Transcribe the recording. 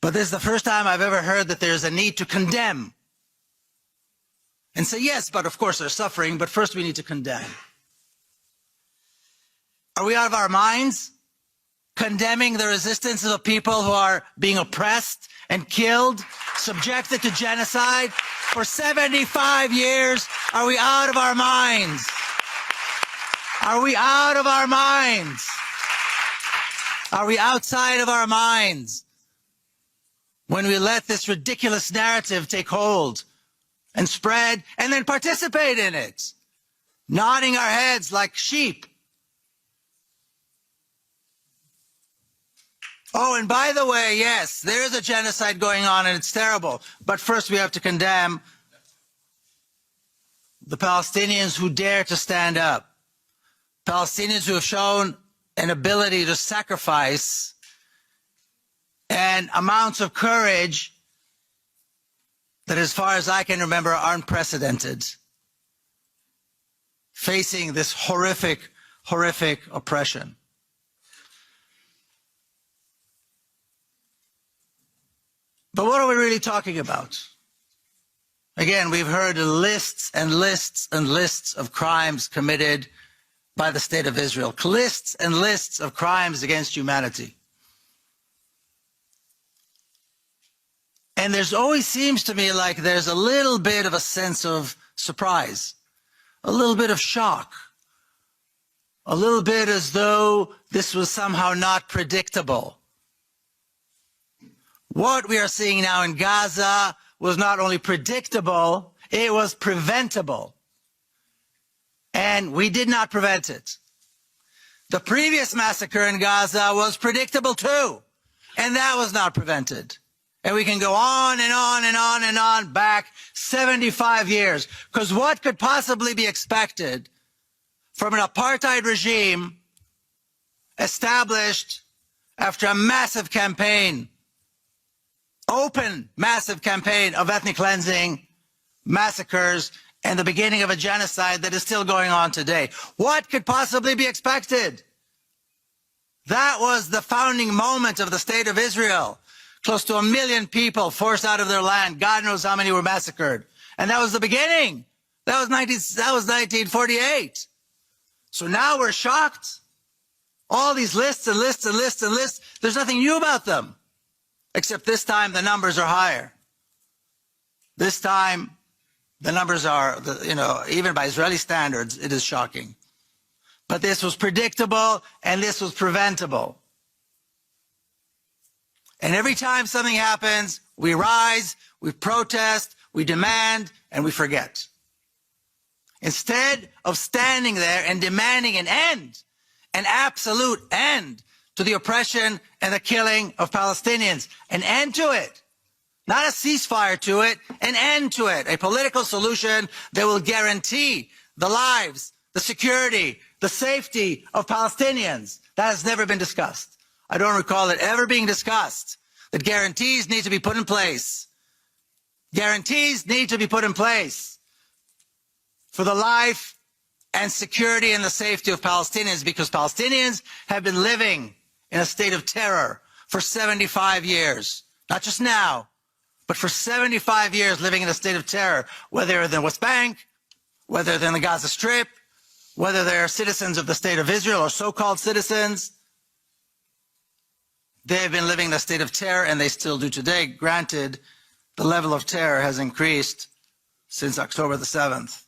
But this is the first time I've ever heard that there's a need to condemn and say, yes, but of course they're suffering, but first we need to condemn. Are we out of our minds? Condemning the resistance of the people who are being oppressed and killed, subjected to genocide for 75 years. Are we out of our minds? Are we out of our minds? Are we outside of our minds when we let this ridiculous narrative take hold and spread and then participate in it, nodding our heads like sheep? Oh, and by the way, yes, there is a genocide going on and it's terrible. But first we have to condemn the Palestinians who dare to stand up. Palestinians who have shown an ability to sacrifice and amounts of courage that, as far as I can remember, are unprecedented, facing this horrific, horrific oppression. But what are we really talking about? Again, we've heard lists and lists and lists of crimes committed by the state of Israel, lists and lists of crimes against humanity. And there's always seems to me like there's a little bit of a sense of surprise, a little bit of shock, a little bit as though this was somehow not predictable. What we are seeing now in Gaza was not only predictable, it was preventable. And we did not prevent it. The previous massacre in Gaza was predictable too, and that was not prevented. And we can go on and on and on and on back 75 years. Because what could possibly be expected from an apartheid regime established after a massive campaign, open, massive campaign of ethnic cleansing, massacres, and the beginning of a genocide that is still going on today? What could possibly be expected? That was the founding moment of the State of Israel. Close to 1 million people forced out of their land. God knows how many were massacred. And that was the beginning. That was 1948. So now we're shocked. All these lists and lists and lists and lists, there's nothing new about them. Except this time the numbers are higher. This time the numbers are, even by Israeli standards, it is shocking. But this was predictable and this was preventable. And every time something happens, we rise, we protest, we demand, and we forget. Instead of standing there and demanding an end, an absolute end to the oppression and the killing of Palestinians, an end to it. Not a ceasefire to it, an end to it, a political solution that will guarantee the lives, the security, the safety of Palestinians. That has never been discussed. I don't recall it ever being discussed, that guarantees need to be put in place. Guarantees need to be put in place for the life and security and the safety of Palestinians, because Palestinians have been living in a state of terror for 75 years. Not just now, but for 75 years living in a state of terror, whether they're in the West Bank, whether they're in the Gaza Strip, whether they're citizens of the State of Israel or so-called citizens. They have been living in a state of terror, and they still do today. Granted, the level of terror has increased since October the 7th.